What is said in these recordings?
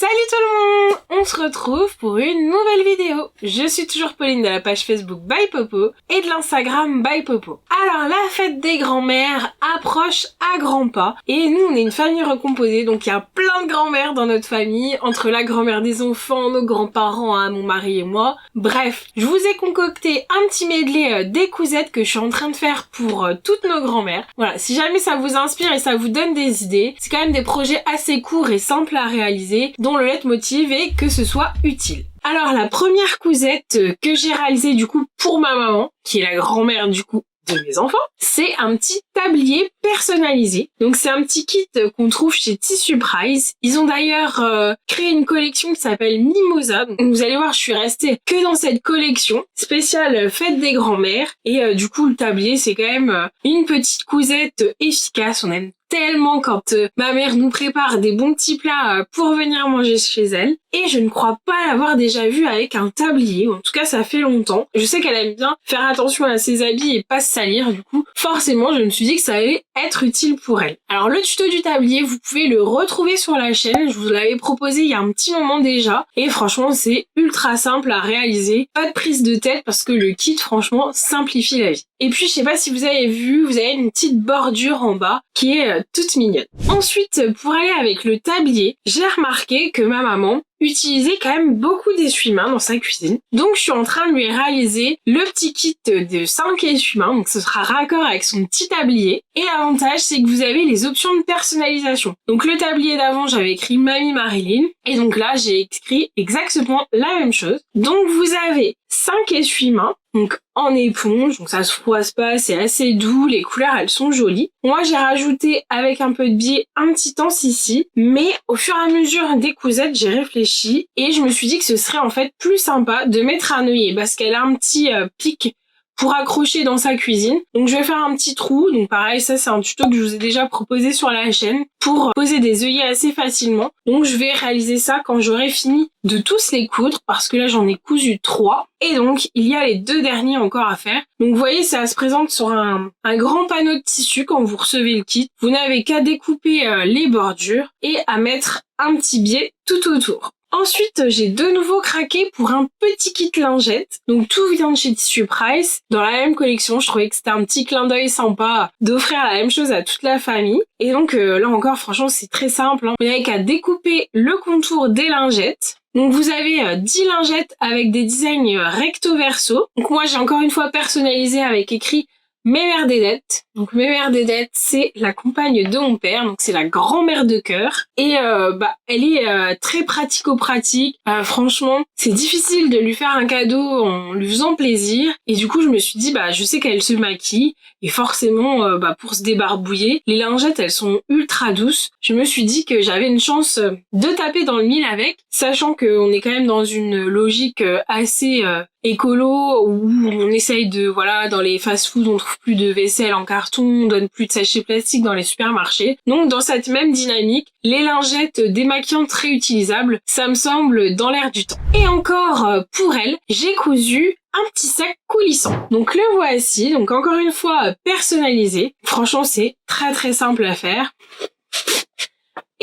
Salut tout le monde! On se retrouve pour une nouvelle vidéo. Je suis toujours Pauline de la page Facebook By Popo et de l'Instagram By Popo. Alors la fête des grands-mères approche à grands pas et nous on est une famille recomposée, donc il y a plein de grands-mères dans notre famille, entre la grand-mère des enfants, nos grands-parents, mon mari et moi. Bref, je vous ai concocté un petit medley des cousettes que je suis en train de faire pour toutes nos grands-mères. Voilà, si jamais ça vous inspire et ça vous donne des idées, c'est quand même des projets assez courts et simples à réaliser, dont le leitmotiv est que ce soit utile. Alors la première cousette que j'ai réalisée du coup pour ma maman, qui est la grand-mère du coup de mes enfants, c'est un petit tablier personnalisé. Donc c'est un petit kit qu'on trouve chez Tissuprize. Ils ont d'ailleurs créé une collection qui s'appelle Mimosa. Donc vous allez voir, je suis restée que dans cette collection spéciale fête des grands-mères. Et du coup le tablier c'est quand même une petite cousette efficace. On aime tellement quand ma mère nous prépare des bons petits plats pour venir manger chez elle. Et je ne crois pas l'avoir déjà vu avec un tablier. En tout cas, ça fait longtemps. Je sais qu'elle aime bien faire attention à ses habits et pas se salir. Du coup, forcément, je me suis dit que ça allait être utile pour elle. Alors, le tuto du tablier, vous pouvez le retrouver sur la chaîne. Je vous l'avais proposé il y a un petit moment déjà. Et franchement, c'est ultra simple à réaliser. Pas de prise de tête parce que le kit, franchement, simplifie la vie. Et puis, je sais pas si vous avez vu, vous avez une petite bordure en bas qui est toute mignonne. Ensuite, pour aller avec le tablier, j'ai remarqué que ma maman utilisait quand même beaucoup d'essuie-mains dans sa cuisine. Donc je suis en train de lui réaliser le petit kit de 5 essuie-mains, donc ce sera raccord avec son petit tablier. Et l'avantage c'est que vous avez les options de personnalisation. Donc le tablier d'avant j'avais écrit Mamie Marilyn, et donc là j'ai écrit exactement la même chose. Donc vous avez 5 essuie-mains, donc en éponge, donc ça se froisse pas, c'est assez doux, les couleurs elles sont jolies. Moi j'ai rajouté avec un peu de biais un petit anse ici, mais au fur et à mesure des cousettes j'ai réfléchi et je me suis dit que ce serait en fait plus sympa de mettre un œillet parce qu'elle a un petit pic pour accrocher dans sa cuisine. Donc je vais faire un petit trou, donc pareil ça c'est un tuto que je vous ai déjà proposé sur la chaîne pour poser des œillets assez facilement. Donc je vais réaliser ça quand j'aurai fini de tous les coudre parce que là j'en ai cousu 3 et donc il y a les 2 derniers encore à faire. Donc vous voyez ça se présente sur un grand panneau de tissu quand vous recevez le kit. Vous n'avez qu'à découper les bordures et à mettre un petit biais tout autour. Ensuite, j'ai de nouveau craqué pour un petit kit lingette. Donc tout vient de chez Tissuprize. Dans la même collection, je trouvais que c'était un petit clin d'œil sympa d'offrir la même chose à toute la famille. Et donc là encore, franchement, c'est très simple. Vous n'avez qu'à découper le contour des lingettes. Donc vous avez 10 lingettes avec des designs recto verso. Donc moi, j'ai encore une fois personnalisé avec écrit Mémère Dédette. Donc Mémère Dédette, c'est la compagne de mon père, donc c'est la grand-mère de cœur. Et elle est très pratico-pratique. Franchement, c'est difficile de lui faire un cadeau en lui faisant plaisir. Et du coup, je me suis dit, je sais qu'elle se maquille. Et forcément, pour se débarbouiller, les lingettes, elles sont ultra douces. Je me suis dit que j'avais une chance de taper dans le mille avec, sachant qu'on est quand même dans une logique assez écolo où on essaye de, dans les fast-food, on trouve plus de vaisselle en carton, on donne plus de sachets plastiques dans les supermarchés. Donc dans cette même dynamique, les lingettes démaquillantes réutilisables, ça me semble dans l'air du temps. Et encore pour elle, j'ai cousu un petit sac coulissant. Donc le voici, donc encore une fois personnalisé. Franchement c'est très très simple à faire.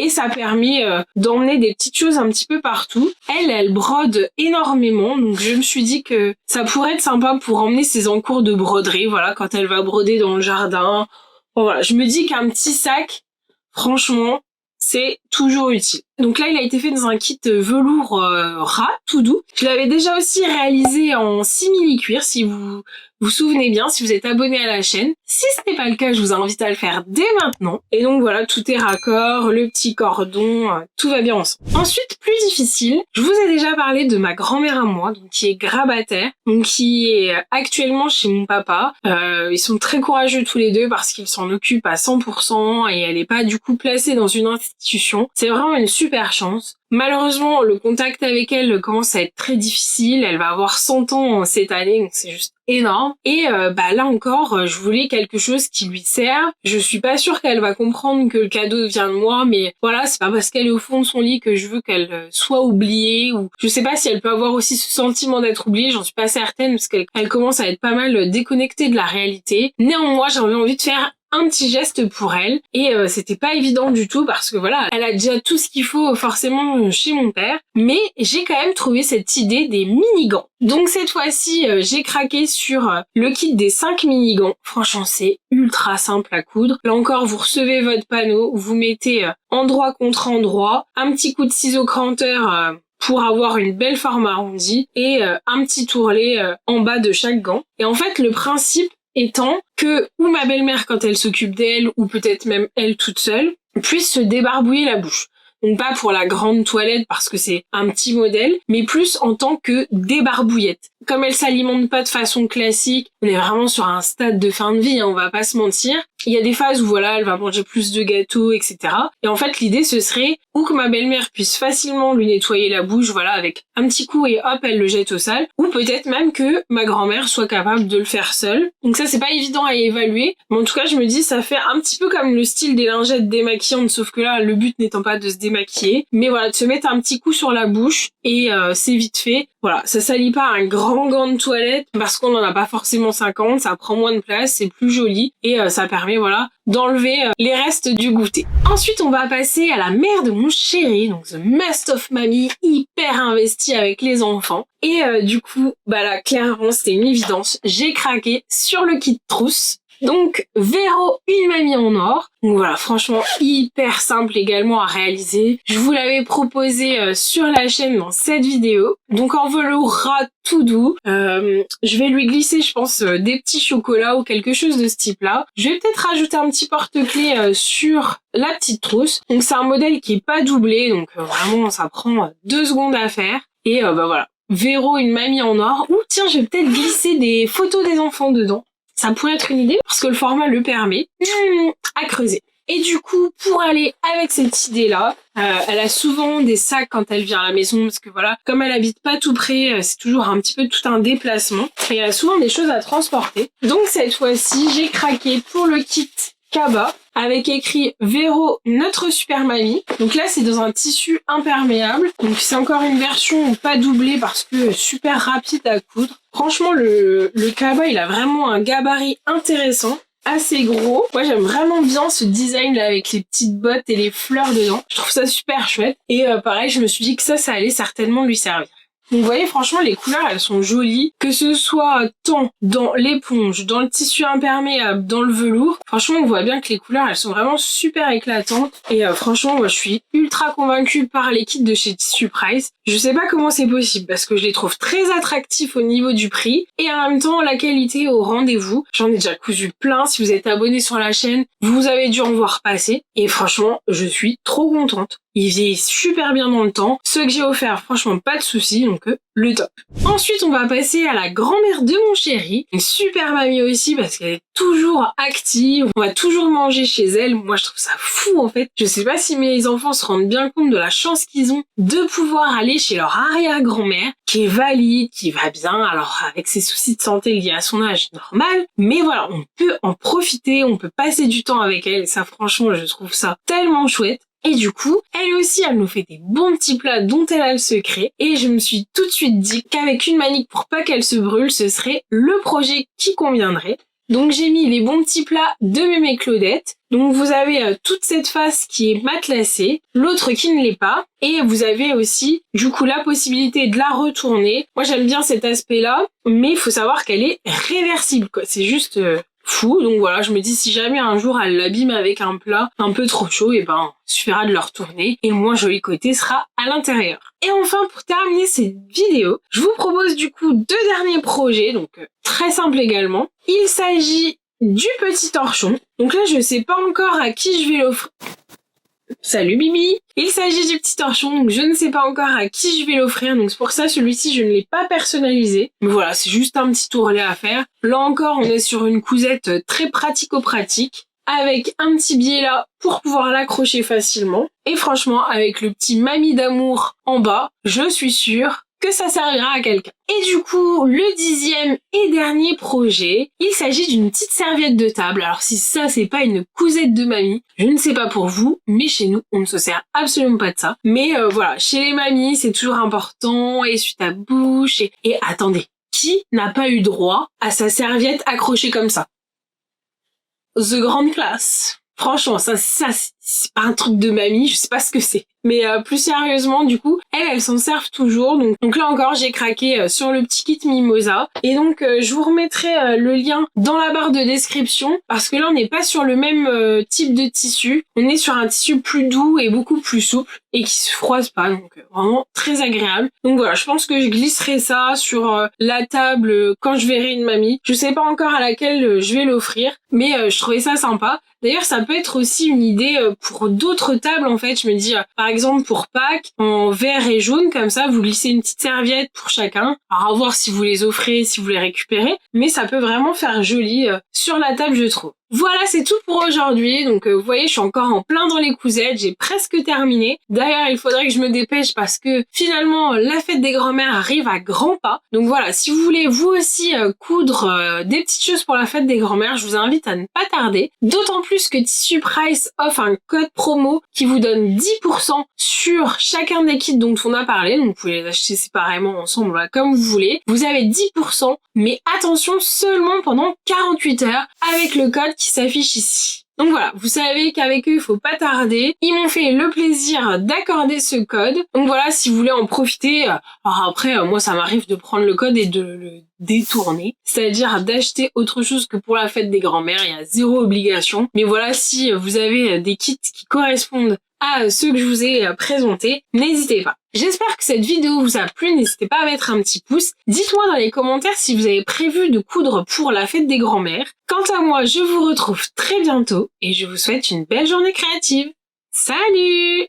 Et ça a permis d'emmener des petites choses un petit peu partout. Elle brode énormément, donc je me suis dit que ça pourrait être sympa pour emmener ses encours de broderie, quand elle va broder dans le jardin. Je me dis qu'un petit sac, franchement, c'est toujours utile. Donc là, il a été fait dans un kit velours ras, tout doux. Je l'avais déjà aussi réalisé en simili-cuir, si vous vous souvenez bien, si vous êtes abonné à la chaîne. Si ce n'est pas le cas, je vous invite à le faire dès maintenant. Et donc voilà, tout est raccord, le petit cordon, tout va bien ensemble. Ensuite, plus difficile, je vous ai déjà parlé de ma grand-mère à moi, donc qui est grabataire, donc qui est actuellement chez mon papa. Ils sont très courageux tous les deux parce qu'ils s'en occupent à 100% et elle n'est pas du coup placée dans une institution. C'est vraiment une super chance. Malheureusement, le contact avec elle commence à être très difficile. Elle va avoir 100 ans cette année, donc c'est juste énorme. Et là encore, je voulais quelque chose qui lui serve. Je suis pas sûre qu'elle va comprendre que le cadeau vient de moi, mais voilà, c'est pas parce qu'elle est au fond de son lit que je veux qu'elle soit oubliée, ou je sais pas si elle peut avoir aussi ce sentiment d'être oubliée, j'en suis pas certaine parce qu'elle commence à être pas mal déconnectée de la réalité. Néanmoins, j'avais envie de faire un petit geste pour elle et c'était pas évident du tout parce que voilà, elle a déjà tout ce qu'il faut forcément chez mon père, mais j'ai quand même trouvé cette idée des mini-gants. Donc cette fois-ci, j'ai craqué sur le kit des 5 mini-gants. Franchement, c'est ultra simple à coudre. Là encore, vous recevez votre panneau, vous mettez endroit contre endroit, un petit coup de ciseau cranteur pour avoir une belle forme arrondie et un petit tourrelet en bas de chaque gant. Et en fait, le principe étant que ou ma belle-mère quand elle s'occupe d'elle ou peut-être même elle toute seule puisse se débarbouiller la bouche. Donc pas pour la grande toilette parce que c'est un petit modèle, mais plus en tant que débarbouillette. Comme elle s'alimente pas de façon classique, on est vraiment sur un stade de fin de vie, hein, on va pas se mentir. Il y a des phases où voilà, elle va manger plus de gâteaux, etc. Et en fait, l'idée ce serait ou que ma belle-mère puisse facilement lui nettoyer la bouche, voilà, avec un petit coup et hop, elle le jette au sale. Ou peut-être même que ma grand-mère soit capable de le faire seule. Donc ça, c'est pas évident à évaluer. Mais en tout cas, je me dis, ça fait un petit peu comme le style des lingettes démaquillantes, sauf que là, le but n'étant pas de se démaquiller. Mais voilà, de se mettre un petit coup sur la bouche et c'est vite fait. Voilà, ça salit pas un grand gant de toilette parce qu'on en a pas forcément 50, ça prend moins de place, c'est plus joli et ça permet voilà d'enlever les restes du goûter. Ensuite, on va passer à la mère de mon chéri, donc The Must of Mamie, hyper investie avec les enfants. Et du coup, bah là, clairement, c'était une évidence. J'ai craqué sur le kit trousse. Donc, Véro, une mamie en or. Donc voilà, franchement, hyper simple également à réaliser. Je vous l'avais proposé sur la chaîne dans cette vidéo. Donc en velours ras tout doux. Je vais lui glisser, je pense, des petits chocolats ou quelque chose de ce type-là. Je vais peut-être rajouter un petit porte-clés sur la petite trousse. Donc c'est un modèle qui est pas doublé, donc vraiment, ça prend 2 secondes à faire. Et bah voilà, Véro, une mamie en or. Ou tiens, je vais peut-être glisser des photos des enfants dedans. Ça pourrait être une idée parce que le format le permet. À creuser. Et du coup, pour aller avec cette idée-là, elle a souvent des sacs quand elle vient à la maison parce que voilà, comme elle habite pas tout près, c'est toujours un petit peu tout un déplacement. Et elle a souvent des choses à transporter. Donc cette fois-ci, j'ai craqué pour le kit Kaba avec écrit Véro, notre super mamie. Donc là, c'est dans un tissu imperméable. Donc c'est encore une version pas doublée parce que super rapide à coudre. Franchement, le Kaba, il a vraiment un gabarit intéressant. Assez gros. Moi, j'aime vraiment bien ce design là avec les petites bottes et les fleurs dedans. Je trouve ça super chouette. Et pareil, je me suis dit que ça allait certainement lui servir. Donc vous voyez, franchement, les couleurs, elles sont jolies. Que ce soit tant dans l'éponge, dans le tissu imperméable, dans le velours. Franchement, on voit bien que les couleurs, elles sont vraiment super éclatantes. Et franchement, moi, je suis ultra convaincue par les kits de chez Tissu Price. Je sais pas comment c'est possible parce que je les trouve très attractifs au niveau du prix. Et en même temps, la qualité au rendez-vous. J'en ai déjà cousu plein. Si vous êtes abonné sur la chaîne, vous avez dû en voir passer. Et franchement, je suis trop contente. Ils vieillissent super bien dans le temps. Ceux que j'ai offerts, franchement, pas de soucis, donc le top. Ensuite, on va passer à la grand-mère de mon chéri. Une super mamie aussi parce qu'elle est toujours active. On va toujours manger chez elle. Moi, je trouve ça fou en fait. Je sais pas si mes enfants se rendent bien compte de la chance qu'ils ont de pouvoir aller chez leur arrière-grand-mère qui est valide, qui va bien. Alors, avec ses soucis de santé liés à son âge, normal. Mais voilà, on peut en profiter, on peut passer du temps avec elle. Et ça, franchement, je trouve ça tellement chouette. Et du coup, elle aussi, elle nous fait des bons petits plats dont elle a le secret. Et je me suis tout de suite dit qu'avec une manique pour pas qu'elle se brûle, ce serait le projet qui conviendrait. Donc j'ai mis les bons petits plats de Mémé Claudette. Donc vous avez toute cette face qui est matelassée, l'autre qui ne l'est pas. Et vous avez aussi, du coup, la possibilité de la retourner. Moi, j'aime bien cet aspect-là, mais il faut savoir qu'elle est réversible, quoi. C'est juste fou. Donc voilà, je me dis si jamais un jour elle l'abîme avec un plat un peu trop chaud, et ben il suffira de le retourner et le moins joli côté sera à l'intérieur. Et enfin, pour terminer cette vidéo, je vous propose du coup 2 derniers projets, donc très simple également. Il s'agit du petit torchon. Donc là, je sais pas encore à qui je vais l'offrir. Salut Bibi! Il s'agit du petit torchon, donc je ne sais pas encore à qui je vais l'offrir, donc c'est pour ça celui-ci je ne l'ai pas personnalisé. Mais voilà, c'est juste un petit tourrelet à faire. Là encore, on est sur une cousette très pratico-pratique, avec un petit biais là pour pouvoir l'accrocher facilement. Et franchement, avec le petit mamie d'amour en bas, je suis sûre que ça servira à quelqu'un. Et du coup, le 10e et dernier projet, il s'agit d'une petite serviette de table. Alors si ça, c'est pas une cousette de mamie, je ne sais pas pour vous, mais chez nous, on ne se sert absolument pas de ça. Mais voilà, chez les mamies, c'est toujours important, essuie ta bouche, et attendez, qui n'a pas eu droit à sa serviette accrochée comme ça? the grande classe. Franchement, ça c'est pas un truc de mamie, je sais pas ce que c'est. Mais plus sérieusement, du coup, elles s'en servent toujours. Donc là encore, j'ai craqué sur le petit kit Mimosa. Et donc, je vous remettrai le lien dans la barre de description. Parce que là, on n'est pas sur le même type de tissu. On est sur un tissu plus doux et beaucoup plus souple. Et qui se froisse pas. Donc, vraiment très agréable. Donc voilà, je pense que je glisserai ça sur la table quand je verrai une mamie. Je sais pas encore à laquelle je vais l'offrir. Mais je trouvais ça sympa. D'ailleurs, ça peut être aussi une idée pour d'autres tables, en fait. Je me dis, par exemple, pour Pâques, en vert et jaune, comme ça, vous glissez une petite serviette pour chacun. Alors, à voir si vous les offrez, si vous les récupérez. Mais ça peut vraiment faire joli sur la table, je trouve. Voilà, c'est tout pour aujourd'hui. Donc, vous voyez, je suis encore en plein dans les cousettes. J'ai presque terminé. D'ailleurs, il faudrait que je me dépêche parce que finalement, la fête des grands-mères arrive à grands pas. Donc voilà, si vous voulez vous aussi coudre des petites choses pour la fête des grands-mères, je vous invite à ne pas tarder. D'autant plus que Tissu Price offre un code promo qui vous donne 10% sur chacun des kits dont on a parlé. Donc, vous pouvez les acheter séparément, ensemble, voilà, comme vous voulez. Vous avez 10%, mais attention, seulement pendant 48 heures avec le code qui s'affiche ici. Donc voilà, vous savez qu'avec eux, il faut pas tarder. Ils m'ont fait le plaisir d'accorder ce code. Donc voilà, si vous voulez en profiter. Alors après, moi, ça m'arrive de prendre le code et de le détourner. C'est-à-dire d'acheter autre chose que pour la fête des grands-mères. Il y a zéro obligation. Mais voilà, si vous avez des kits qui correspondent à ceux que je vous ai présentés, n'hésitez pas. J'espère que cette vidéo vous a plu, n'hésitez pas à mettre un petit pouce. Dites-moi dans les commentaires si vous avez prévu de coudre pour la fête des grands-mères. Quant à moi, je vous retrouve très bientôt et je vous souhaite une belle journée créative. Salut!